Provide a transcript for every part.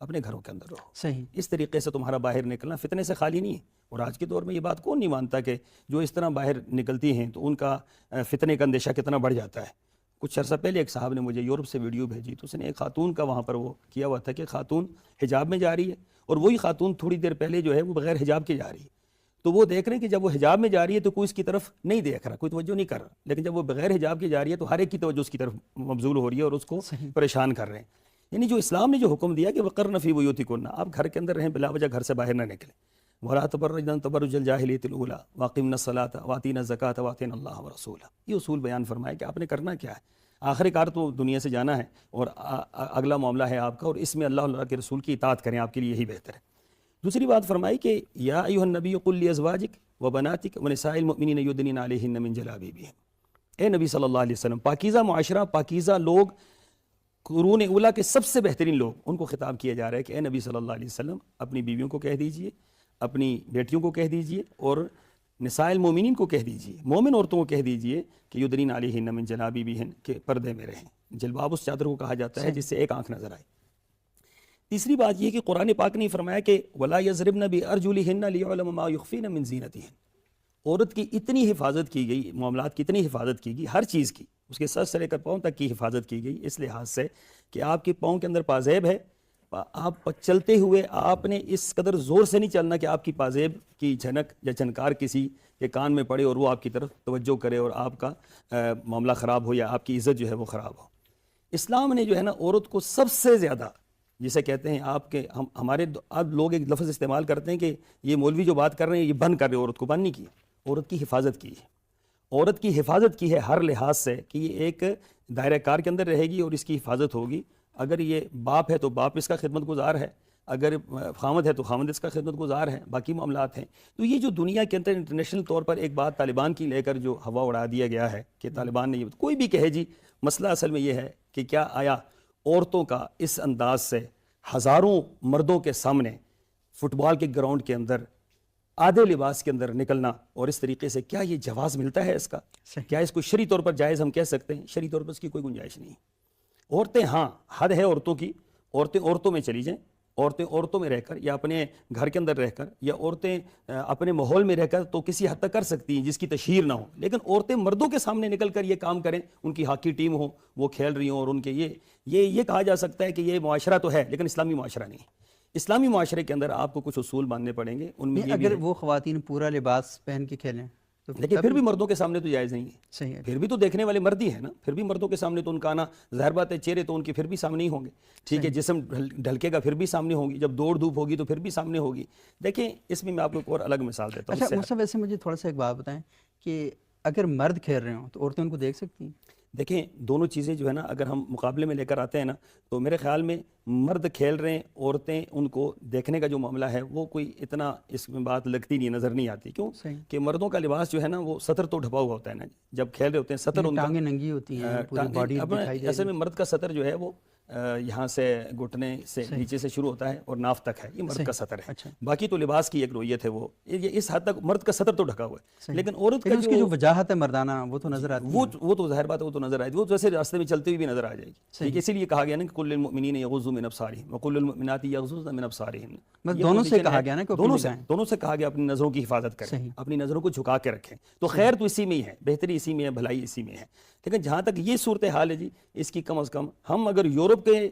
اپنے گھروں کے اندر رہو. صحیح. اس طریقے سے تمہارا باہر نکلنا فتنے سے خالی نہیں ہے. اور آج کے دور میں یہ بات کون نہیں مانتا کہ جو اس طرح باہر نکلتی ہیں تو ان کا فتنے کا اندیشہ کتنا بڑھ جاتا ہے. کچھ عرصہ پہلے ایک صاحب نے مجھے یورپ سے ویڈیو بھیجی تو اس نے ایک خاتون کا وہاں پر وہ کیا ہوا تھا کہ خاتون حجاب میں جا رہی ہے اور وہی خاتون تھوڑی دیر پہلے جو ہے وہ بغیر حجاب کے جا رہی ہے. تو وہ دیکھ رہے ہیں کہ جب وہ حجاب میں جا رہی ہے تو کوئی اس کی طرف نہیں دیکھ رہا, کوئی توجہ نہیں کر رہا, لیکن جب وہ بغیر حجاب کے جا رہی ہے تو ہر ایک کی توجہ اس کی طرف مبذول ہو رہی ہے اور اس کو پریشان کر رہے ہیں. یعنی جو اسلام نے جو حکم دیا کہ وقرن فی بیوتکن, آپ گھر کے اندر رہیں, بلا وجہ گھر سے باہر نہ نکلیں. ولا تبرجن تبرج الجاہلیۃ الاولی واقمنا الصلاۃ واتینا الزکاۃ واطعنا اللہ ورسولہ. یہ اصول بیان فرمایا کہ آپ نے کرنا کیا ہے. آخر کار تو دنیا سے جانا ہے اور اگلا معاملہ ہے آپ کا, اور اس میں اللہ کے رسول کی اطاعت کریں, آپ کے لیے یہی بہتر ہے. دوسری بات فرمائی کہ یا ایھا النبی قل لازواجک وبناتک ونساء المؤمنین یدنین علیہن من جلابیبہن. اے نبی صلی اللہ علیہ وسلم, پاکیزہ معاشرہ, پاکیزہ لوگ, قرون اولیٰ کے سب سے بہترین لوگ, ان کو خطاب کیا جا رہا ہے کہ اے نبی صلی اللہ علیہ وسلم اپنی بیویوں کو کہہ دیجئے, اپنی بیٹیوں کو کہہ دیجئے, اور نساء المومنین کو کہہ دیجئے, مومن عورتوں کو کہہ دیجئے کہ یدنین علیہن من جلابیبہن, کہ پردے میں رہیں. جلباب اس چادر کو کہا جاتا ہے جس سے ایک آنکھ نظر آئے. تیسری بات یہ کہ قرآن پاک نے فرمایا کہ ولا یضربن بارجلہن لیعلم ما یخفین من زینتہن. عورت کی اتنی حفاظت کی گئی, معاملات کی اتنی حفاظت کی گئی, ہر چیز کی, اس کے سر سے لے کر پاؤں تک کی حفاظت کی گئی, اس لحاظ سے کہ آپ کے پاؤں کے اندر پازیب ہے, آپ چلتے ہوئے آپ نے اس قدر زور سے نہیں چلنا کہ آپ کی پازیب کی جھنک یا جھنکار کسی کے کان میں پڑے اور وہ آپ کی طرف توجہ کرے اور آپ کا معاملہ خراب ہو یا آپ کی عزت جو ہے وہ خراب ہو. اسلام نے جو ہے نا عورت کو سب سے زیادہ, جسے کہتے ہیں آپ کے ہمارے اب لوگ ایک لفظ استعمال کرتے ہیں کہ یہ مولوی جو بات کر رہے ہیں یہ بند کر رہے ہیں, عورت کو بند نہیں کیا, عورت کی حفاظت کی ہے. عورت کی حفاظت کی ہے ہر لحاظ سے کہ یہ ایک دائرہ کار کے اندر رہے گی اور اس کی حفاظت ہوگی. اگر یہ باپ ہے تو باپ اس کا خدمت گزار ہے, اگر خامد ہے تو خامد اس کا خدمت گزار ہے, باقی معاملات ہیں. تو یہ جو دنیا کے اندر انٹرنیشنل طور پر ایک بات طالبان کی لے کر جو ہوا اڑا دیا گیا ہے کہ طالبان نے, یہ کوئی بھی کہے جی, مسئلہ اصل میں یہ ہے کہ کیا آیا عورتوں کا اس انداز سے ہزاروں مردوں کے سامنے فٹ بال کے گراؤنڈ کے اندر آدھے لباس کے اندر نکلنا, اور اس طریقے سے کیا یہ جواز ملتا ہے اس کا؟ کیا اس کو شرعی طور پر جائز ہم کہہ سکتے ہیں؟ شرعی طور پر اس کی کوئی گنجائش نہیں. عورتیں, ہاں حد ہے عورتوں کی, عورتیں عورتوں میں چلی جائیں, عورتیں عورتوں میں رہ کر یا اپنے گھر کے اندر رہ کر یا عورتیں اپنے ماحول میں رہ کر تو کسی حد تک کر سکتی ہیں جس کی تشہیر نہ ہو, لیکن عورتیں مردوں کے سامنے نکل کر یہ کام کریں, ان کی ہاکی ٹیم ہو, وہ کھیل رہی ہوں, اور ان کے یہ کہا جا سکتا ہے کہ یہ معاشرہ تو ہے لیکن اسلامی معاشرہ نہیں. اسلامی معاشرے کے اندر آپ کو کچھ اصول ماننے پڑیں گے, ان میں یہ اگر وہ خواتین پورا لباس پہن کے کھیلیں تو لیکن پھر بھی مردوں کے سامنے تو جائز نہیں ہے. صحیح ہے, پھر بھی تو دیکھنے والے مرد ہی ہیں نا, پھر بھی مردوں کے سامنے تو ان کا آنا ظاہر بات ہے, چہرے تو ان کے پھر بھی سامنے ہی ہوں گے, ٹھیک ہے, جسم ڈھلکے گا پھر بھی سامنے ہوگی, جب دوڑ دھوپ ہوگی تو پھر بھی سامنے ہوگی. دیکھیں اس میں آپ کو ایک اور الگ مثال دیتا ہوں. اچھا مصطفیٰ, ویسے مجھے تھوڑا سا ایک بات بتائیں کہ اگر مرد کھیل رہے ہوں تو عورتیں ان کو دیکھ سکتی ہیں؟ دیکھیں دونوں چیزیں جو ہے نا اگر ہم مقابلے میں لے کر آتے ہیں نا تو میرے خیال میں مرد کھیل رہے ہیں, عورتیں ان کو دیکھنے کا جو معاملہ ہے وہ کوئی اتنا اس میں بات لگتی نہیں, نظر نہیں آتی. کیوں کہ مردوں کا لباس جو ہے نا وہ سطر تو ڈھپا ہوا ہوتا ہے نا, جب کھیل رہے ہوتے ہیں سطر ان کا, ٹانگیں ننگی ہوتی ہیں, پوری باڈی دکھائی دے رہی ہے. اصل میں مرد کا سطر جو ہے وہ یہاں سے گھٹنے سے نیچے سے شروع ہوتا ہے اور ناف تک ہے, یہ مرد کا سطر ہے. باقی تو لباس کی ایک نوعیت ہے, وہ اس حد تک مرد کا سطر تو ڈھکا ہوا ہے, لیکن عورت کا اس کی جو وجاہت ہے مردانہ وہ تو نظر آتی ہے, وہ تو ظاہر بات ہے, وہ تو نظر آئے گی, وہ تو ایسے راستے میں چلتے ہوئے بھی نظر آ جائے گی. ٹھیک ہے, اسی لیے کہا گیا نا کہ کل المؤمنین یغضوا من ابصارہم وکل المؤمنات یغضضن من ابصارہن. دونوں سے کہا گیا نا کہ دونوں سے کہا گیا اپنی نظروں کی حفاظت کریں, اپنی نظروں کو جھکا کے رکھیں. تو خیر تو اسی میں ہی ہے, بہتری اسی میں ہے, بھلائی اسی میں ہے. لیکن جہاں تک یہ صورتحال ہے جی, اس کی کم از کم ہم اگر یورپ کے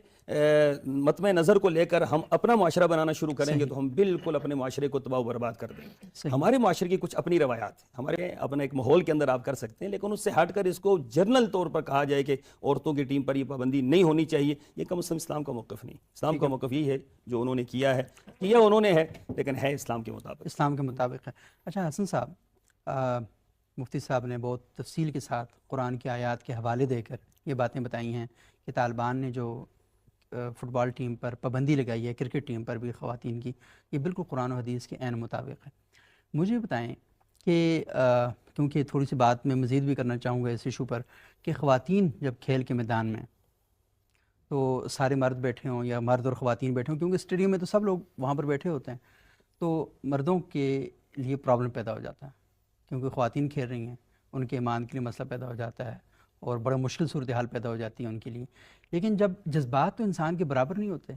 مطمع نظر کو لے کر ہم اپنا معاشرہ بنانا شروع کریں گے تو ہم بالکل اپنے معاشرے کو تباہ و برباد کر دیں گے. ہمارے معاشرے کی کچھ اپنی روایات ہیں, ہمارے اپنا ایک ماحول کے اندر آپ کر سکتے ہیں, لیکن اس سے ہٹ کر اس کو جنرل طور پر کہا جائے کہ عورتوں کی ٹیم پر یہ پابندی نہیں ہونی چاہیے, یہ کم از کم اسلام کا موقف نہیں. اسلام کا موقف یہ ہے جو انہوں نے کیا انہوں نے ہے, لیکن ہے اسلام کے مطابق ہے. اچھا حسن صاحب, مفتی صاحب نے بہت تفصیل کے ساتھ قرآن کی آیات کے حوالے دے کر یہ باتیں بتائی ہیں کہ طالبان نے جو فٹ بال ٹیم پر پابندی لگائی ہے, کرکٹ ٹیم پر بھی خواتین کی, یہ بالکل قرآن و حدیث کے عین مطابق ہے. مجھے بتائیں کہ کیونکہ تھوڑی سی بات میں مزید بھی کرنا چاہوں گا اس ایشو پر کہ خواتین جب کھیل کے میدان میں تو سارے مرد بیٹھے ہوں یا مرد اور خواتین بیٹھے ہوں, کیونکہ اسٹیڈیم میں تو سب لوگ وہاں پر بیٹھے ہوتے ہیں, تو مردوں کے لیے پرابلم پیدا ہو جاتا ہے کیونکہ خواتین کھیل رہی ہیں, ان کے ایمان کے لیے مسئلہ پیدا ہو جاتا ہے اور بڑا مشکل صورتحال پیدا ہو جاتی ہے ان کے لیے. لیکن جب جذبات تو انسان کے برابر نہیں ہوتے,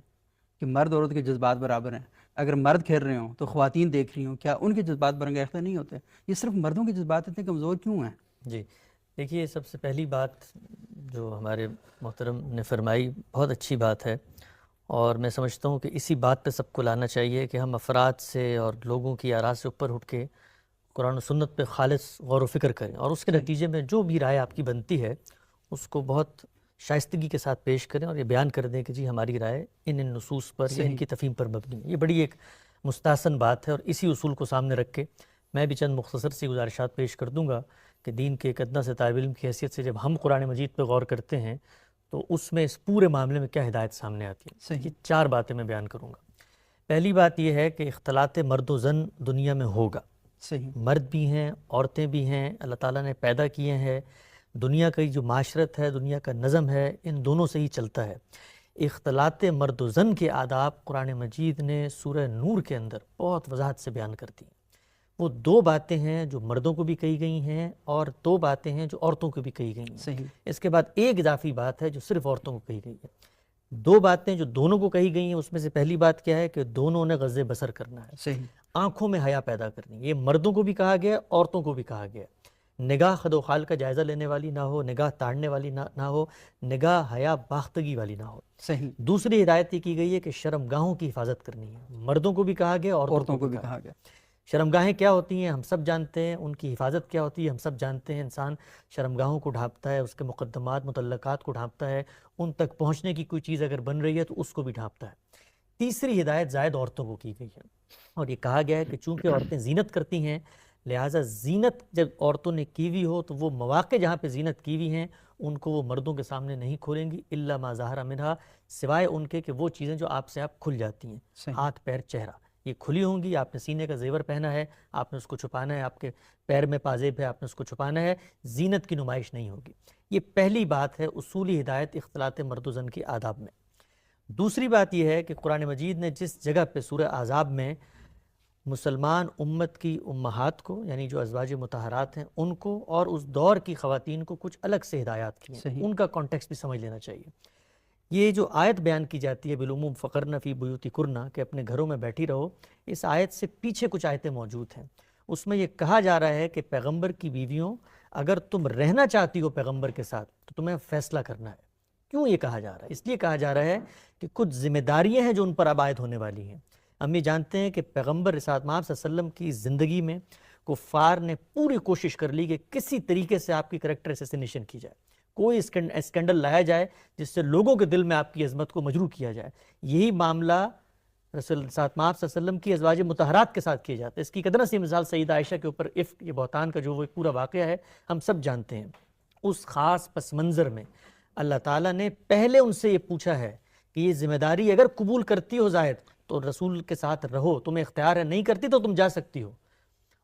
کہ مرد عورت کے جذبات برابر ہیں. اگر مرد کھیل رہے ہوں تو خواتین دیکھ رہی ہوں, کیا ان کے جذبات برانگیختہ نہیں ہوتے؟ یہ صرف مردوں کے جذبات اتنے کمزور کیوں ہیں؟ جی دیکھیے، سب سے پہلی بات جو ہمارے محترم نے فرمائی بہت اچھی بات ہے، اور میں سمجھتا ہوں کہ اسی بات پہ سب کو لانا چاہیے کہ ہم افراد سے اور لوگوں کی آراء سے اوپر اٹھ کے قرآن و سنت پہ خالص غور و فکر کریں، اور اس کے نتیجے میں جو بھی رائے آپ کی بنتی ہے اس کو بہت شائستگی کے ساتھ پیش کریں، اور یہ بیان کر دیں کہ جی ہماری رائے ان نصوص پر یا ان کی تفہیم پر مبنی ہے. یہ بڑی ایک مستحسن بات ہے، اور اسی اصول کو سامنے رکھ کے میں بھی چند مختصر سی گزارشات پیش کر دوں گا کہ دین کے ایک ادنیٰ سے طالب علم کی حیثیت سے جب ہم قرآن مجید پہ غور کرتے ہیں تو اس میں اس پورے معاملے میں کیا ہدایت سامنے آتی ہے. یہ 4 باتیں میں بیان کروں گا. پہلی بات یہ ہے کہ اختلاط مرد و زن دنیا میں ہوگا. مرد بھی ہیں، عورتیں بھی ہیں، اللہ تعالیٰ نے پیدا کیے ہیں. دنیا کا جو معاشرت ہے، دنیا کا نظم ہے، ان دونوں سے ہی چلتا ہے. اختلاط مرد و زن کے آداب قرآن مجید نے سورہ نور کے اندر بہت وضاحت سے بیان کر دی. وہ 2 باتیں ہیں جو مردوں کو بھی کہی گئی ہیں، اور 2 باتیں ہیں جو عورتوں کو بھی کہی گئی ہیں. اس کے بعد ایک اضافی بات ہے جو صرف عورتوں کو کہی گئی ہے. 2 باتیں جو دونوں کو کہی گئی ہیں، اس میں سے پہلی بات کیا ہے کہ دونوں نے غض بصر کرنا ہے، آنکھوں میں حیا پیدا کرنی ہے. یہ مردوں کو بھی کہا گیا، عورتوں کو بھی کہا گیا. نگاہ خد و خال کا جائزہ لینے والی نہ ہو، نگاہ تاڑنے والی نہ ہو، نگاہ حیا باختگی والی نہ ہو. دوسری ہدایت یہ کی گئی ہے کہ شرمگاہوں کی حفاظت کرنی ہے. مردوں کو بھی کہا گیا، عورتوں کو بھی کہا گیا. شرمگاہیں کیا ہوتی ہیں ہم سب جانتے ہیں، ان کی حفاظت کیا ہوتی ہے ہم سب جانتے ہیں. انسان شرمگاہوں کو ڈھانپتا ہے، اس کے مقدمات متعلقات کو ڈھانپتا ہے، ان تک پہنچنے کی کوئی چیز اگر بن رہی ہے تو اس کو بھی ڈھانپتا ہے. تیسری ہدایت زائد عورتوں کو کی گئی ہے، اور یہ کہا گیا ہے کہ چونکہ عورتیں زینت کرتی ہیں، لہٰذا زینت جب عورتوں نے کی ہوئی ہو تو وہ مواقع جہاں پہ زینت کی ہوئی ہیں ان کو وہ مردوں کے سامنے نہیں کھولیں گی، الا ما ظہر منہا، سوائے ان کے کہ وہ چیزیں جو آپ سے آپ کھل جاتی ہیں. ہاتھ، پیر، چہرہ یہ کھلی ہوں گی. آپ نے سینے کا زیور پہنا ہے، آپ نے اس کو چھپانا ہے. آپ کے پیر میں پازیب ہے، آپ نے اس کو چھپانا ہے. زینت کی نمائش نہیں ہوگی. یہ پہلی بات ہے اصولی ہدایت اختلاط مرد و زن کے آداب میں. دوسری بات یہ ہے کہ قرآن مجید نے جس جگہ پہ سورہ احزاب میں مسلمان امت کی امہات کو، یعنی جو ازواج مطہرات ہیں ان کو، اور اس دور کی خواتین کو کچھ الگ سے ہدایات کی ہیں، ان کا کانٹیکسٹ بھی سمجھ لینا چاہیے. یہ جو آیت بیان کی جاتی ہے بالعموم فقرن فی بیوتکن، کہ اپنے گھروں میں بیٹھی رہو، اس آیت سے پیچھے کچھ آیتیں موجود ہیں. اس میں یہ کہا جا رہا ہے کہ پیغمبر کی بیویوں اگر تم رہنا چاہتی ہو پیغمبر کے ساتھ تو تمہیں فیصلہ کرنا ہے. کیوں یہ کہا جا رہا ہے؟ اس لیے کہا جا رہا ہے کہ کچھ ذمہ داریاں ہیں جو ان پر عائد ہونے والی ہیں. ہم یہ جانتے ہیں کہ پیغمبر رسالت مآب صلی اللہ علیہ وسلم کی زندگی میں کفار نے پوری کوشش کر لی کہ کسی طریقے سے آپ کی کریکٹر اسیسینیشن کی جائے، کوئی اسکینڈل لایا جائے جس سے لوگوں کے دل میں آپ کی عظمت کو مجروح کیا جائے. یہی معاملہ رسول رسالت مآب صلی اللہ علیہ وسلم کی ازواج مطہرات کے ساتھ کیا جاتا ہے. اس کی قدر سی مثال سیدہ عائشہ کے اوپر عفق، یہ بہتان کا جو وہ ایک پورا واقعہ ہے ہم سب جانتے ہیں. اس خاص پس منظر میں اللہ تعالیٰ نے پہلے ان سے یہ پوچھا ہے کہ یہ ذمہ داری اگر قبول کرتی ہو زائد تو رسول کے ساتھ رہو، تمہیں اختیار ہے، نہیں کرتی تو تم جا سکتی ہو.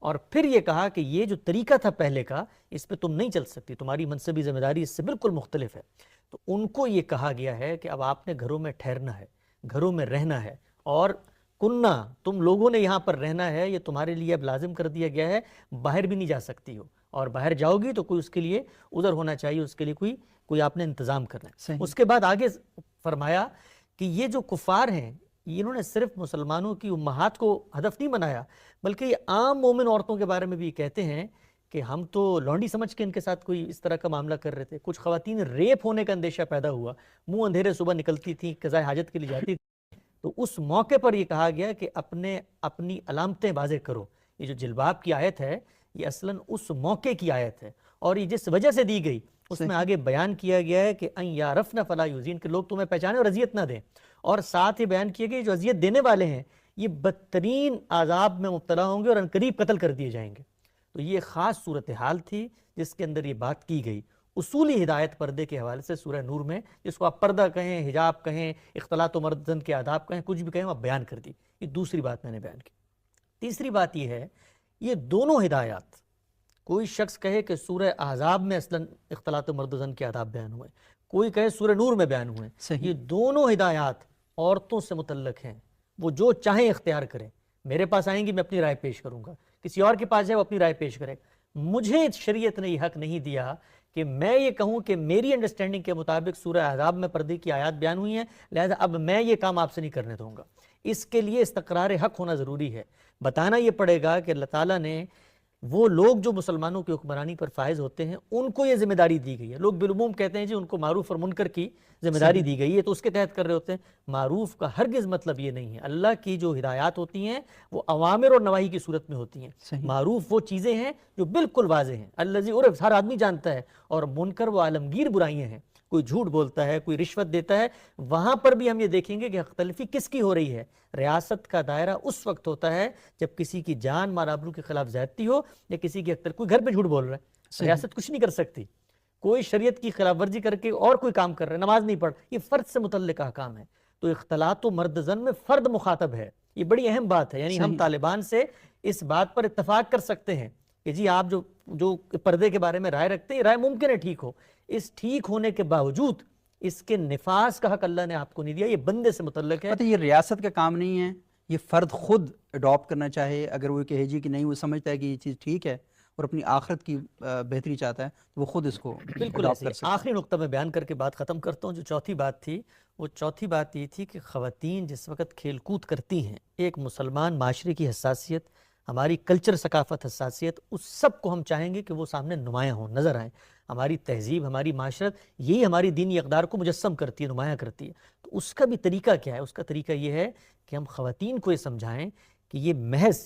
اور پھر یہ کہا کہ یہ جو طریقہ تھا پہلے کا اس پہ تم نہیں چل سکتی، تمہاری منصبی ذمہ داری اس سے بالکل مختلف ہے. تو ان کو یہ کہا گیا ہے کہ اب آپ نے گھروں میں ٹھہرنا ہے، گھروں میں رہنا ہے، اور کننا تم لوگوں نے یہاں پر رہنا ہے، یہ تمہارے لیے اب لازم کر دیا گیا ہے. باہر بھی نہیں جا سکتی ہو، اور باہر جاؤ گی تو کوئی اس کے لیے عذر ہونا چاہیے، اس کے لیے کوئی آپ نے انتظام کرنا ہے. اس کے بعد آگے فرمایا کہ یہ جو کفار ہیں انہوں نے صرف مسلمانوں کی امہات کو ہدف نہیں بنایا، بلکہ یہ عام مومن عورتوں کے بارے میں بھی کہتے ہیں کہ ہم تو لونڈی سمجھ کے ان کے ساتھ کوئی اس طرح کا معاملہ کر رہے تھے. کچھ خواتین ریپ ہونے کا اندیشہ پیدا ہوا، منہ اندھیرے صبح نکلتی تھیں، قضاء حاجت کے لیے جاتی تھیں. تو اس موقع پر یہ کہا گیا کہ اپنی علامتیں واضح کرو. یہ جو جلباب کی آیت ہے یہ اصلاً اس موقع کی آیت ہے، اور یہ جس وجہ سے دی گئی اس میں آگے بیان کیا گیا ہے کہ ان یعرفن فلا یؤذین، کہ لوگ تمہیں پہچانے اور اذیت نہ دیں. اور ساتھ ہی بیان کیا گیا جو اذیت دینے والے ہیں یہ بدترین عذاب میں مبتلا ہوں گے اور عنقریب قتل کر دیے جائیں گے. تو یہ خاص صورتحال تھی جس کے اندر یہ بات کی گئی. اصولی ہدایت پردے کے حوالے سے سورہ نور میں، جس کو آپ پردہ کہیں، حجاب کہیں، اختلاط و مرد زن کے آداب کہیں، کچھ بھی کہیں، وہ بیان کر دی. یہ دوسری بات میں نے بیان کی. تیسری بات یہ ہے یہ دونوں ہدایات، کوئی شخص کہے کہ سورہ احزاب میں اصلاً اختلاط و مرد زن کے آداب بیان ہوئے، کوئی کہے سورہ نور میں بیان ہوئے، یہ دونوں ہدایات عورتوں سے متعلق ہیں. وہ جو چاہیں اختیار کریں. میرے پاس آئیں گی میں اپنی رائے پیش کروں گا، کسی اور کے پاس جائے وہ اپنی رائے پیش کرے. مجھے شریعت نے یہ حق نہیں دیا کہ میں یہ کہوں کہ میری انڈرسٹینڈنگ کے مطابق سورہ احزاب میں پردے کی آیات بیان ہوئی ہیں، لہذا اب میں یہ کام آپ سے نہیں کرنے دوں گا. اس کے لیے استقرار حق ہونا ضروری ہے. بتانا یہ پڑے گا کہ اللہ تعالیٰ نے وہ لوگ جو مسلمانوں کی حکمرانی پر فائز ہوتے ہیں ان کو یہ ذمہ داری دی گئی ہے. لوگ بالعموم کہتے ہیں جی ان کو معروف اور منکر کی ذمہ داری دی گئی ہے تو اس کے تحت کر رہے ہوتے ہیں. معروف کا ہرگز مطلب یہ نہیں ہے. اللہ کی جو ہدایات ہوتی ہیں وہ اوامر اور نواہی کی صورت میں ہوتی ہیں. معروف وہ چیزیں ہیں جو بالکل واضح ہیں، الذی عرف، ہر آدمی جانتا ہے، اور منکر وہ عالمگیر برائیاں ہیں. کوئی جھوٹ بولتا ہے، کوئی رشوت دیتا ہے، وہاں پر بھی ہم یہ دیکھیں گے کہ حق تلفی کس کی ہو رہی ہے. ریاست کا دائرہ اس وقت ہوتا ہے جب کسی کی جان مال آبرو کے خلاف زیادتی ہو یا کسی کی کوئی گھر پہ جھوٹ بول رہا ہے. ریاست کچھ نہیں کر سکتی. کوئی شریعت کی خلاف ورزی کر کے اور کوئی کام کر رہا ہے، نماز نہیں پڑھ، یہ فرد سے متعلق احکام ہے. تو اختلاط و مرد زن میں فرد مخاطب ہے. یہ بڑی اہم بات ہے. یعنی ہم طالبان سے اس بات پر اتفاق کر سکتے ہیں کہ جی آپ جو پردے کے بارے میں رائے رکھتے ہیں، یہ رائے ممکن ہے ٹھیک ہو. اس ٹھیک ہونے کے باوجود اس کے نفاذ کا حق اللہ نے آپ کو نہیں دیا. یہ بندے سے متعلق ہے. یہ ریاست کا کام نہیں ہے، یہ فرد خود اڈاپٹ کرنا چاہے. اگر وہ کہے جی کہ نہیں، وہ سمجھتا ہے کہ یہ چیز ٹھیک ہے اور اپنی آخرت کی بہتری چاہتا ہے تو وہ خود اس کو بالکل ایسے. آخری نقطہ میں بیان کر کے بات ختم کرتا ہوں. جو چوتھی بات تھی وہ چوتھی بات یہ تھی کہ خواتین جس وقت کھیل کود کرتی ہیں، ایک مسلمان معاشرے کی حساسیت، ہماری کلچر ثقافت حساسیت، اس سب کو ہم چاہیں گے کہ وہ سامنے نمایاں ہوں، نظر آئیں. ہماری تہذیب، ہماری معاشرت، یہی ہماری دینی اقدار کو مجسم کرتی ہے، نمایاں کرتی ہے. تو اس کا بھی طریقہ کیا ہے؟ اس کا طریقہ یہ ہے کہ ہم خواتین کو یہ سمجھائیں کہ یہ محض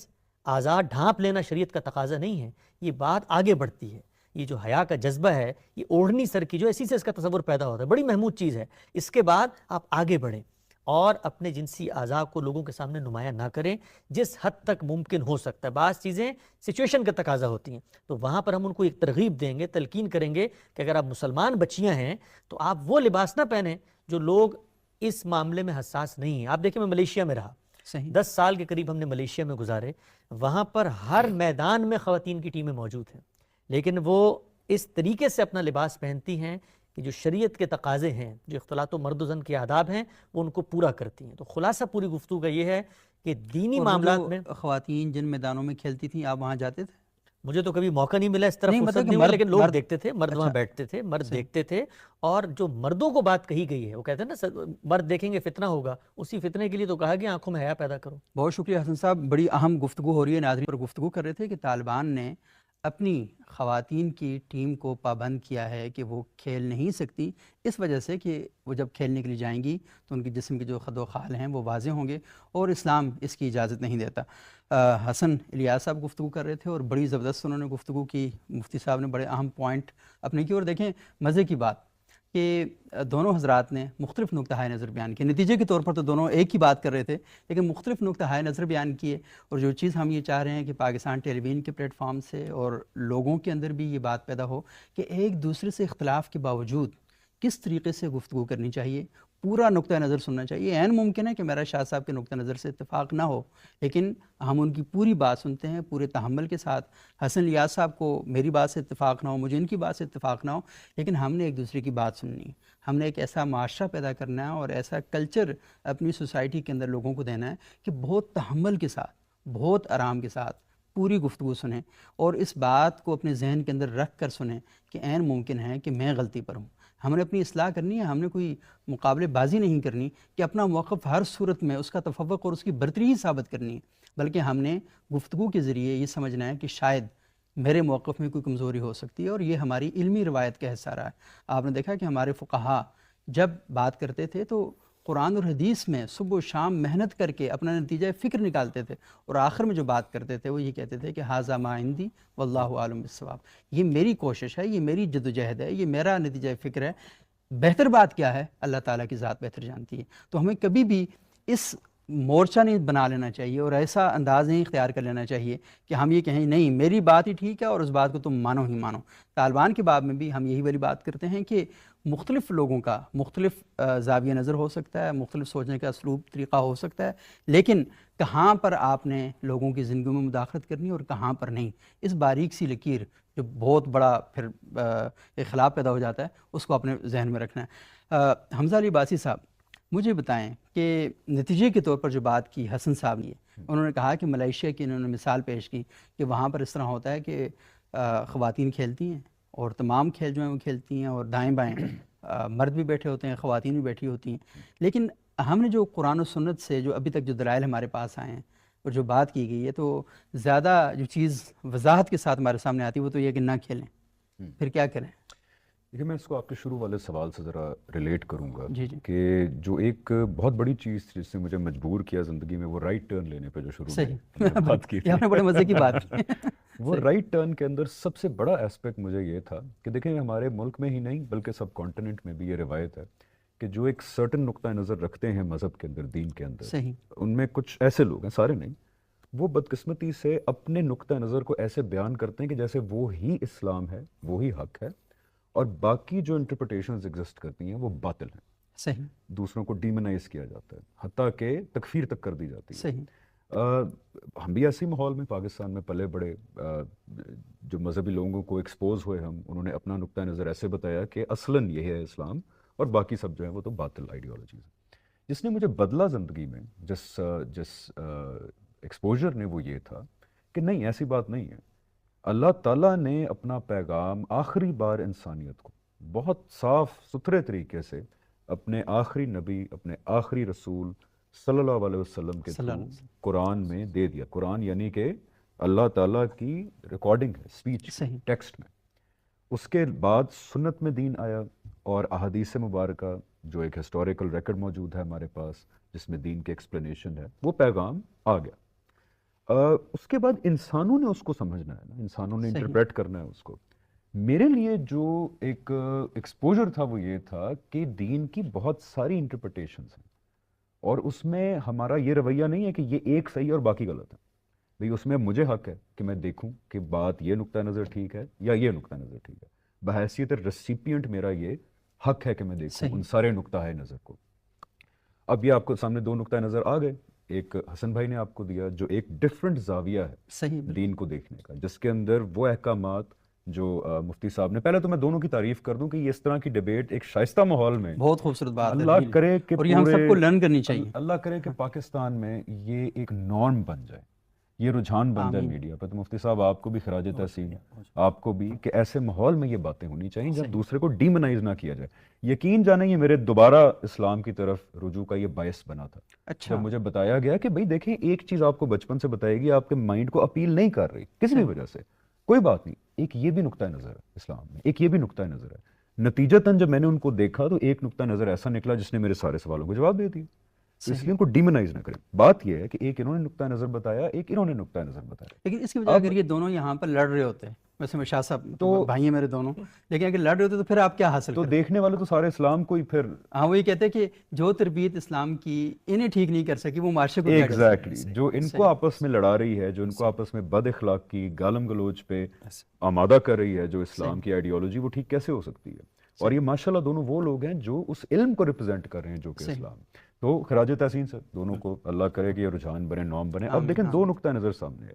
آزاد ڈھانپ لینا شریعت کا تقاضا نہیں ہے. یہ بات آگے بڑھتی ہے. یہ جو حیا کا جذبہ ہے، یہ اوڑھنی سر کی جو اسی سے اس کا تصور پیدا ہوتا ہے، بڑی محمود چیز ہے. اس کے بعد آپ آگے بڑھیں اور اپنے جنسی اعضاء کو لوگوں کے سامنے نمایاں نہ کریں جس حد تک ممکن ہو سکتا ہے. بعض چیزیں سچویشن کا تقاضا ہوتی ہیں تو وہاں پر ہم ان کو ایک ترغیب دیں گے، تلقین کریں گے کہ اگر آپ مسلمان بچیاں ہیں تو آپ وہ لباس نہ پہنیں جو لوگ اس معاملے میں حساس نہیں ہیں. آپ دیکھیں میں ملیشیا میں رہا، 10 سال کے قریب ہم نے ملیشیا میں گزارے. وہاں پر ہر میدان میں خواتین کی ٹیمیں موجود ہیں، لیکن وہ اس طریقے سے اپنا لباس پہنتی ہیں کہ جو شریعت کے تقاضے ہیں، جو اختلاط و مرد و زن کے آداب ہیں، وہ ان کو پورا کرتی ہیں. تو خلاصہ پوری گفتگو کا یہ ہے کہ دینی معاملات میں خواتین جن میدانوں میں کھیلتی تھیں آپ وہاں جاتے تھے؟ مجھے تو کبھی موقع نہیں ملا، اس طرح فرصت نہیں ہوئی، لیکن لوگ دیکھتے تھے، مرد وہاں بیٹھتے تھے، مرد دیکھتے تھے. اور جو مردوں کو بات کہی گئی ہے، وہ کہتے ہیں نا مرد دیکھیں گے فتنہ ہوگا، اسی فتنے کے لیے تو کہا گیا آنکھوں میں حیا پیدا کرو. بہت شکریہ حسن صاحب. بڑی اہم گفتگو ہو رہی ہے. ناظرین پر گفتگو کر رہے تھے کہ طالبان نے اپنی خواتین کی ٹیم کو پابند کیا ہے کہ وہ کھیل نہیں سکتی، اس وجہ سے کہ وہ جب کھیلنے کے لیے جائیں گی تو ان کی جسم کے جو خد و خال ہیں وہ واضح ہوں گے اور اسلام اس کی اجازت نہیں دیتا. حسن الیاس صاحب گفتگو کر رہے تھے اور بڑی زبردست انہوں نے گفتگو کی. مفتی صاحب نے بڑے اہم پوائنٹ اپنے کی. اور دیکھیں مزے کی بات کہ دونوں حضرات نے مختلف نقطہ نظر بیان کیے. نتیجے کے طور پر تو دونوں ایک ہی بات کر رہے تھے لیکن مختلف نقطہ نظر بیان کیے. اور جو چیز ہم یہ چاہ رہے ہیں کہ پاکستان ٹیلی ویژن کے پلیٹ فارم سے اور لوگوں کے اندر بھی یہ بات پیدا ہو کہ ایک دوسرے سے اختلاف کے باوجود کس طریقے سے گفتگو کرنی چاہیے، پورا نقطہ نظر سننا چاہیے. عین ممکن ہے کہ میرا شاہ صاحب کے نقطہ نظر سے اتفاق نہ ہو لیکن ہم ان کی پوری بات سنتے ہیں پورے تحمل کے ساتھ. حسن الیاس صاحب کو میری بات سے اتفاق نہ ہو، مجھے ان کی بات سے اتفاق نہ ہو، لیکن ہم نے ایک دوسرے کی بات سننی. ہم نے ایک ایسا معاشرہ پیدا کرنا ہے اور ایسا کلچر اپنی سوسائٹی کے اندر لوگوں کو دینا ہے کہ بہت تحمل کے ساتھ، بہت آرام کے ساتھ پوری گفتگو سنیں اور اس بات کو اپنے ذہن کے اندر رکھ کر سنیں کہ عین ممکن ہے کہ میں غلطی پر ہوں. ہم نے اپنی اصلاح کرنی ہے. ہم نے کوئی مقابلے بازی نہیں کرنی کہ اپنا موقف ہر صورت میں اس کا تفوق اور اس کی برتری ہی ثابت کرنی ہے، بلکہ ہم نے گفتگو کے ذریعے یہ سمجھنا ہے کہ شاید میرے موقف میں کوئی کمزوری ہو سکتی ہے اور یہ ہماری علمی روایت کا حصہ رہا ہے. آپ نے دیکھا کہ ہمارے فقہا جب بات کرتے تھے تو قرآن اور حدیث میں صبح و شام محنت کر کے اپنا نتیجہ فکر نکالتے تھے اور آخر میں جو بات کرتے تھے وہ یہ کہتے تھے کہ ھذا ما عندی واللہ عالم بالصواب. یہ میری کوشش ہے، یہ میری جدوجہد ہے، یہ میرا نتیجہ فکر ہے، بہتر بات کیا ہے اللہ تعالیٰ کی ذات بہتر جانتی ہے. تو ہمیں کبھی بھی اس مورچہ نہیں بنا لینا چاہیے اور ایسا انداز نہیں اختیار کر لینا چاہیے کہ ہم یہ کہیں نہیں میری بات ہی ٹھیک ہے اور اس بات کو تم مانو ہی مانو. طالبان کے باب میں بھی ہم یہی والی بات کرتے ہیں کہ مختلف لوگوں کا مختلف زاویہ نظر ہو سکتا ہے، مختلف سوچنے کا اسلوب طریقہ ہو سکتا ہے، لیکن کہاں پر آپ نے لوگوں کی زندگیوں میں مداخلت کرنی اور کہاں پر نہیں، اس باریک سی لکیر جو بہت بڑا پھر اختلاف پیدا ہو جاتا ہے اس کو اپنے ذہن میں رکھنا ہے. حمزہ علی عباسی صاحب مجھے بتائیں کہ نتیجے کے طور پر جو بات کی حسن صاحب نے، انہوں نے کہا کہ ملیشیا کی انہوں نے مثال پیش کی کہ وہاں پر اس طرح ہوتا ہے کہ خواتین کھیلتی ہیں اور تمام کھیل جو ہیں وہ کھیلتی ہیں، اور دائیں بائیں مرد بھی بیٹھے ہوتے ہیں، خواتین بھی بیٹھی ہوتی ہیں. لیکن ہم نے جو قرآن و سنت سے جو ابھی تک جو دلائل ہمارے پاس آئے ہیں اور جو بات کی گئی ہے، تو زیادہ جو چیز وضاحت کے ساتھ ہمارے سامنے آتی ہے وہ تو یہ کہ نہ کھیلیں. پھر کیا کریں؟ دیکھیے میں اس کو آپ کے شروع والے سوال سے ذرا ریلیٹ کروں گا جی جی کہ جو ایک بہت بڑی چیز تھی جس نے مجھے مجبور کیا زندگی میں، وہ رائٹ ٹرن لینے پہ جو شروع میں ہم نے بات کی یہ آپ نے بڑے مزے کی بات کی. وہ رائٹ ٹرن کے اندر سب سے بڑا اسپیکٹ مجھے یہ تھا کہ دیکھیں ہمارے ملک میں ہی نہیں بلکہ سب کانٹیننٹ میں بھی یہ روایت ہے کہ جو ایک سرٹن نقطہ نظر رکھتے ہیں مذہب کے اندر، دین کے اندر، صحیح. ان میں کچھ ایسے لوگ ہیں، سارے نہیں، وہ بدقسمتی سے اپنے نقطہ نظر کو ایسے بیان کرتے ہیں کہ جیسے وہ ہی اسلام ہے، وہی حق ہے، اور باقی جو انٹرپریٹیشنز ایگزسٹ کرتی ہیں وہ باطل ہیں. صحیح. دوسروں کو ڈیمونائز کیا جاتا ہے، حتیٰ کہ تکفیر تک کر دی جاتی ہے. صحیح. ہم بھی ایسے ماحول میں پاکستان میں پلے بڑے، جو مذہبی لوگوں کو ایکسپوز ہوئے ہم، انہوں نے اپنا نقطہ نظر ایسے بتایا کہ اصلاً یہ ہے اسلام اور باقی سب جو ہیں وہ تو باطل آئیڈیالوجیز ہیں. جس نے مجھے بدلا زندگی میں، جس ایکسپوجر نے، وہ یہ تھا کہ نہیں، ایسی بات نہیں ہے. اللہ تعالیٰ نے اپنا پیغام آخری بار انسانیت کو بہت صاف ستھرے طریقے سے اپنے آخری نبی، اپنے آخری رسول صلی اللہ علیہ وسلم کے تھرو قرآن میں دے دیا. قرآن یعنی کہ اللہ تعالیٰ کی ریکارڈنگ ہے، اسپیچ، ٹیکسٹ میں. اس کے بعد سنت میں دین آیا، اور احادیث مبارکہ جو ایک ہسٹوریکل ریکڈ موجود ہے ہمارے پاس جس میں دین کی ایکسپلینیشن ہے، وہ پیغام آ گیا. اس کے بعد انسانوں نے اس کو سمجھنا ہے نا، انسانوں نے انٹرپریٹ کرنا ہے اس کو. میرے لیے جو ایک ایکسپوجر تھا وہ یہ تھا کہ دین کی بہت ساری انٹرپریٹیشنز ہیں، اور اس میں ہمارا یہ رویہ نہیں ہے کہ یہ ایک صحیح اور باقی غلط ہے. بھئی اس میں مجھے حق ہے کہ میں دیکھوں کہ بات یہ نقطہ نظر ٹھیک ہے یا یہ نقطہ نظر ٹھیک ہے. بحیثیت ریسیپینٹ میرا یہ حق ہے کہ میں دیکھوں ان سارے نقطہ نظر کو. اب یہ آپ کو سامنے دو نقطہ نظر آ گئے. ایک حسن بھائی نے آپ کو دیا جو ایک ڈفرینٹ زاویہ ہے دین کو دیکھنے کا، جس کے اندر وہ احکامات جو مفتی صاحب نے، پہلے تو میں دونوں کی تعریف کر دوں کہ یہ اس طرح کی ڈیبیٹ ایک شائستہ ماحول میں، بہت خوبصورت بات ہے، اللہ کرے کہ اور یہ ہم سب کو لرن کرنی چاہیے. اللہ کرے کہ پاکستان میں یہ ایک نارم بن جائے، یہ رجحان بن جائے میڈیا پہ. تو مفتی صاحب آپ کو بھی خراج تحسین، آپ کو بھی، کہ ایسے ماحول میں یہ باتیں ہونی چاہیے جب دوسرے کو ڈیمونائز نہ کیا جائے. یقین جانے یہ میرے دوبارہ اسلام کی طرف رجوع کا یہ باعث بنا تھا. اچھا. جب مجھے بتایا گیا کہ بھئی دیکھیں ایک چیز آپ کو بچپن سے بتائے گی، آپ کے مائنڈ کو اپیل نہیں کر رہی کسی بھی وجہ سے، کوئی بات نہیں، ایک یہ بھی نقطہ نظر ہے اسلام میں، ایک یہ بھی نقطہ نظر ہے. نتیجتاً جب میں نے ان کو دیکھا تو ایک نقطہ نظر ایسا نکلا جس نے میرے سارے سوالوں کو جواب دے دیا. تو اس لیے ان کو ڈیمونائز نہ کریں. بات یہ ہے کہ ایک انہوں نے نقطہ نظر بتایا، ایک انہوں نے نقطہ نظر بتایا. لیکن اس کی وجہ اگر یہ دونوں یہاں پر لڑ رہے ہوتے، ویسے میں شاہ صاحب تو بھائی ہیں میرے دونوں، لیکن اگر لڑ رہے ہوتے تو پھر آپ کیا حاصل تو کرتے؟ دیکھنے والے تو سارے اسلام کو ہی پھر، ہاں وہ یہ کہتے ہیں کہ جو تربیت اسلام کی انہیں ٹھیک نہیں کر سکی وہ معاشرے کو ایگزیکٹلی جو ان کو آپس میں لڑا رہی ہے، جو ان کو آپس میں بد اخلاق کی گالم گلوچ پہ آمادہ کر رہی ہے جو اسلام کی آئیڈیالوجی، وہ ٹھیک کیسے ہو سکتی ہے؟ اور یہ ماشاءاللہ دونوں وہ لوگ ہیں جو اس علم کو ریپرزینٹ کر رہے ہیں جو کہ اسلام. تو خراج تحسین سے دونوں کو، اللہ کرے کہ یہ رجحان بنے، نام بنے. اب دیکھیں دو نقطہ نظر سامنے ہے.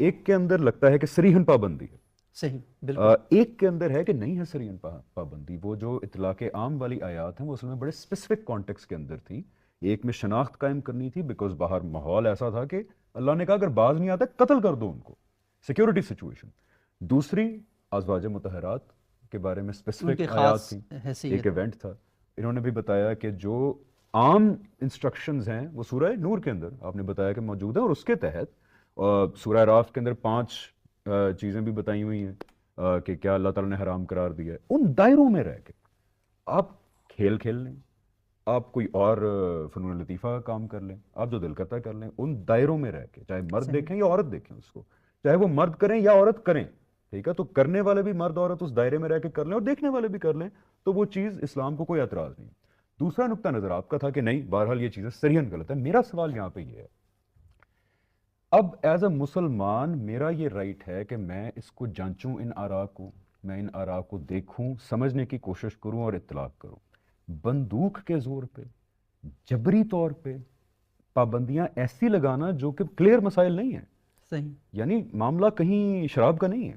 ایک کے اندر لگتا ہے کہ صریحاً پابندی ہے، صحیح بالکل. ایک کے اندر ہے کہ نہیں ہے صریحاً پابندی. وہ جو اطلاق عام والی آیات ہیں وہ اصل میں بڑے اسپیسیفک کانٹیکس کے اندر تھی. ایک میں شناخت قائم کرنی تھی بیکاز باہر ماحول ایسا تھا کہ اللہ نے کہا اگر باز نہیں آتا قتل کر دو ان کو، سیکیورٹی سچویشن. دوسری ازواج مطہرات کے بارے میں اسپیسیفک آیات تھی، ایک ایونٹ تھا. انہوں نے بھی بتایا کہ جو عام انسٹرکشنز ہیں وہ سورہ نور کے اندر آپ نے بتایا کہ موجود ہے، اور اس کے تحت سورہ راف کے اندر 5 چیزیں بھی بتائی ہوئی ہیں کہ کیا اللہ تعالیٰ نے حرام قرار دیا ہے. ان دائروں میں رہ کے آپ کھیل کھیل لیں، آپ کوئی اور فنون لطیفہ کا کام کر لیں، آپ جو دل کرتا کر لیں. ان دائروں میں رہ کے، چاہے مرد دیکھیں یا عورت دیکھیں اس کو، چاہے وہ مرد کریں یا عورت کریں، ٹھیک ہے، تو کرنے والے بھی مرد عورت اس دائرے میں رہ کے کر لیں اور دیکھنے والے بھی کر لیں، تو وہ چیز اسلام کو کوئی اعتراض نہیں. دوسرا نقطہ نظر آپ کا تھا کہ نہیں، بہرحال یہ چیزیں صریحاً غلط ہے. میرا سوال یہاں پہ یہ ہے، اب ایز اے مسلمان میرا یہ رائٹ ہے کہ میں اس کو جانچوں، ان آراء کو، میں ان آراء کو دیکھوں، سمجھنے کی کوشش کروں اور اطلاق کروں. بندوق کے زور پہ، جبری طور پہ پابندیاں ایسی لگانا جو کہ کلیئر مسائل نہیں ہیں. صحیح. یعنی معاملہ کہیں شراب کا نہیں ہے،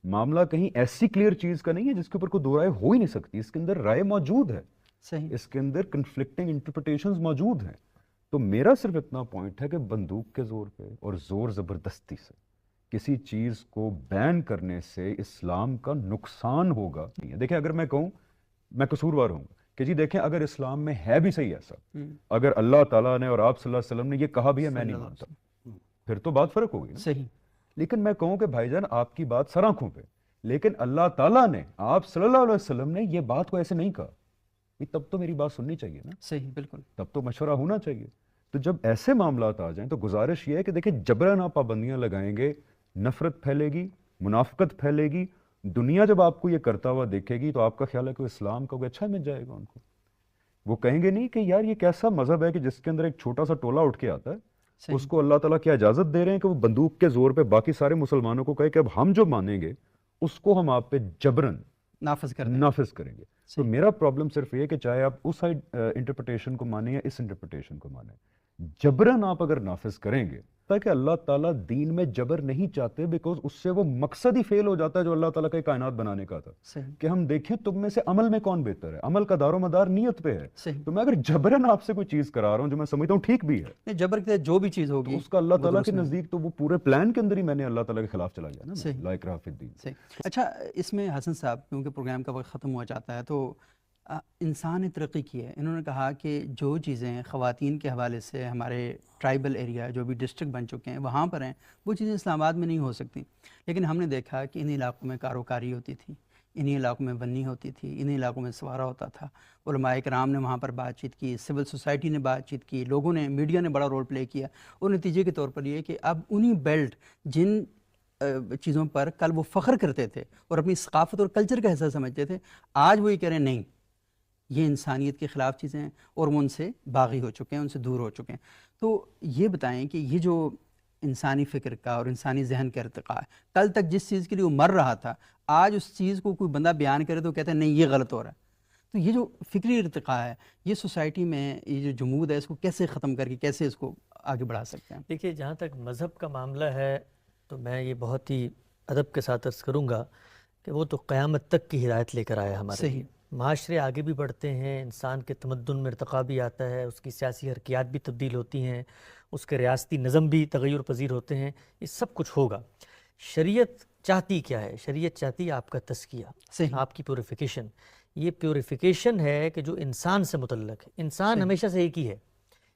معاملہ کہیں ایسی کلیئر چیز کا نہیں ہے جس کے اوپر کوئی دو رائے ہو ہی نہیں سکتی. اس کے اندر رائے موجود ہے، صحیح. اس کے اندر کنفلکٹنگ انٹرپریٹیشنز موجود ہیں. تو میرا صرف اتنا پوائنٹ ہے کہ بندوق کے زور پہ اور زور زبردستی سے کسی چیز کو بین کرنے سے اسلام کا نقصان ہوگا نہیں ہے. دیکھیں اگر میں کہوں میں قصوروار ہوں کہ جی دیکھیں اگر اسلام میں ہے بھی صحیح ایسا, اگر اللہ تعالیٰ نے اور آپ صلی اللہ علیہ وسلم نے یہ کہا بھی ہے میں نہیں مانتا, پھر تو بات فرق ہوگی نا. صحیح. لیکن میں کہوں کہ بھائی جان آپ کی بات سر آنکھوں پہ, لیکن اللہ تعالیٰ نے آپ صلی اللہ علیہ وسلم نے یہ بات کو ایسے نہیں کہا, تب تو میری بات سننی چاہیے نا. صحیح, بالکل. تب تو مشورہ ہونا چاہیے. تو جب ایسے معاملات آ جائیں تو گزارش یہ ہے کہ دیکھیں جبران آپ پابندیاں لگائیں گے, نفرت پھیلے گی, منافقت پھیلے گی. دنیا جب آپ کو یہ کرتا ہوا دیکھے گی تو آپ کا خیال ہے کہ اسلام کا کوئی اچھا مل جائے گا ان کو. وہ کہیں گے نہیں کہ یار یہ کیسا مذہب ہے کہ جس کے اندر ایک چھوٹا سا ٹولہ اٹھ کے آتا ہے, اس کو اللہ تعالیٰ کیا اجازت دے رہے ہیں کہ وہ بندوق کے زور پہ باقی سارے مسلمانوں کو کہے کہ اب ہم جو مانیں گے اس کو ہم آپ پہ جبرن نافذ کریں گے. تو میرا پرابلم صرف یہ کہ چاہے آپ اس انٹرپریٹیشن کو مانیں یا اس انٹرپریٹیشن کو مانیں, جبرن آپ اگر نافذ کریں گے, تاکہ اللہ تعالیٰ دین میں جبر نہیں چاہتے, بیکاز اس سے وہ مقصد ہی فیل ہو جاتا ہے جو اللہ تعالیٰ کا کائنات بنانے کا تھا, کہ ہم دیکھیں تم میں سے عمل میں کون بہتر ہے. عمل کا دار و مدار نیت پہ ہے. تو میں اگر جبرن آپ سے کوئی چیز کرا رہا ہوں جو میں سمجھتا ہوں ٹھیک بھی ہے, جبر کے جو بھی چیز ہوگی اس کا اللہ تعالیٰ کے نزدیک تو وہ پورے پلان کے اندر ہی میں نے اللہ تعالیٰ کے خلاف چلا گیا نا. لا اکراہ فی الدین. اچھا, اس میں حسن صاحب کیونکہ پروگرام کا وقت ختم ہو جاتا ہے, تو انسان نے ترقی کی ہے. انہوں نے کہا کہ جو چیزیں خواتین کے حوالے سے ہمارے ٹرائبل ایریا جو بھی ڈسٹرکٹ بن چکے ہیں وہاں پر ہیں, وہ چیزیں اسلام آباد میں نہیں ہو سکتی. لیکن ہم نے دیکھا کہ انہی علاقوں میں کاروکاری ہوتی تھی, انہی علاقوں میں بنی ہوتی تھی, انہی علاقوں میں سوارا ہوتا تھا. علماء کرام نے وہاں پر بات چیت کی, سول سوسائٹی نے بات چیت کی, لوگوں نے, میڈیا نے بڑا رول پلے کیا. اور نتیجے کے طور پر یہ کہ اب انہی بیلٹ جن چیزوں پر کل وہ فخر کرتے تھے اور اپنی ثقافت اور کلچر کا حصہ سمجھتے تھے, آج وہ یہ کہہ رہے ہیں نہیں یہ انسانیت کے خلاف چیزیں ہیں, اور وہ ان سے باغی ہو چکے ہیں, ان سے دور ہو چکے ہیں. تو یہ بتائیں کہ یہ جو انسانی فکر کا اور انسانی ذہن کا ارتقاء ہے, کل تک جس چیز کے لیے وہ مر رہا تھا, آج اس چیز کو کوئی بندہ بیان کرے تو کہتا ہے نہیں یہ غلط ہو رہا ہے. تو یہ جو فکری ارتقاء ہے, یہ سوسائٹی میں یہ جو جمود ہے, اس کو کیسے ختم کر کے کیسے اس کو آگے بڑھا سکتے ہیں؟ دیکھیے, جہاں تک مذہب کا معاملہ ہے تو میں یہ بہت ہی ادب کے ساتھ عرض کروں گا کہ وہ تو قیامت تک کی ہدایت لے کر آیا ہمارے لیے. معاشرے آگے بھی بڑھتے ہیں, انسان کے تمدن میں ارتقاء بھی آتا ہے, اس کی سیاسی حرکیات بھی تبدیل ہوتی ہیں, اس کے ریاستی نظم بھی تغیر پذیر ہوتے ہیں, یہ سب کچھ ہوگا. شریعت چاہتی کیا ہے؟ شریعت چاہتی ہے آپ کا تزکیہ, آپ کی پیوریفیکیشن. یہ پیوریفیکیشن ہے کہ جو انسان سے متعلق ہے. انسان ہمیشہ سے ایک ہی ہے,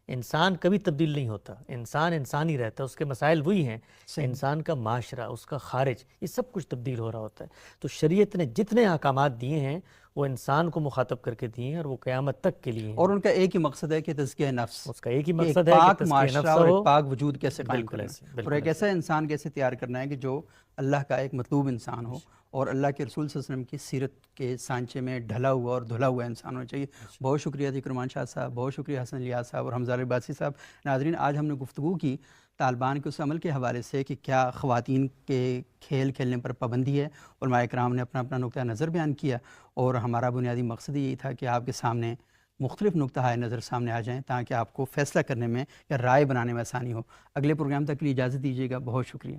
انسان کبھی تبدیل نہیں ہوتا, انسان ہی رہتا ہے, اس کے مسائل وہی ہیں. انسان کا معاشرہ, اس کا خارج, یہ سب کچھ تبدیل ہو رہا ہوتا ہے. تو شریعت نے جتنے احکامات دیے ہیں وہ انسان کو مخاطب کر کے دیے ہیں, اور وہ قیامت تک کے لیے ہیں. اور ان کا ایک ہی مقصد ہے کہ تزکیہ نفس, اس کا ایک ہی مقصد ہے کہ تزکیہ نفس اور ہو, ایک پاک وجود کیسے قائم کرنا ہے, اور ایک ایسا انسان کیسے تیار کرنا ہے کہ جو اللہ کا ایک مطلوب انسان ہو, اور اللہ کے رسول صلی اللہ علیہ وسلم کی سیرت کے سانچے میں ڈھلا ہوا اور دھلا ہوا انسان ہونا چاہیے. بہت شکریہ ذکر رحمان شاہ صاحب, بہت شکریہ حسن الیاس صاحب اور حمزہ عباسی صاحب. ناظرین, آج ہم نے گفتگو کی طالبان کے اس عمل کے حوالے سے کہ کیا خواتین کے کھیل کھیلنے پر پابندی ہے. علماء کرام نے اپنا نقطہ نظر بیان کیا, اور ہمارا بنیادی مقصد یہی تھا کہ آپ کے سامنے مختلف نقطہ نظر سامنے آ جائیں تاکہ آپ کو فیصلہ کرنے میں یا رائے بنانے میں آسانی ہو. اگلے پروگرام تک کے لیے اجازت دیجیے گا. بہت شکریہ.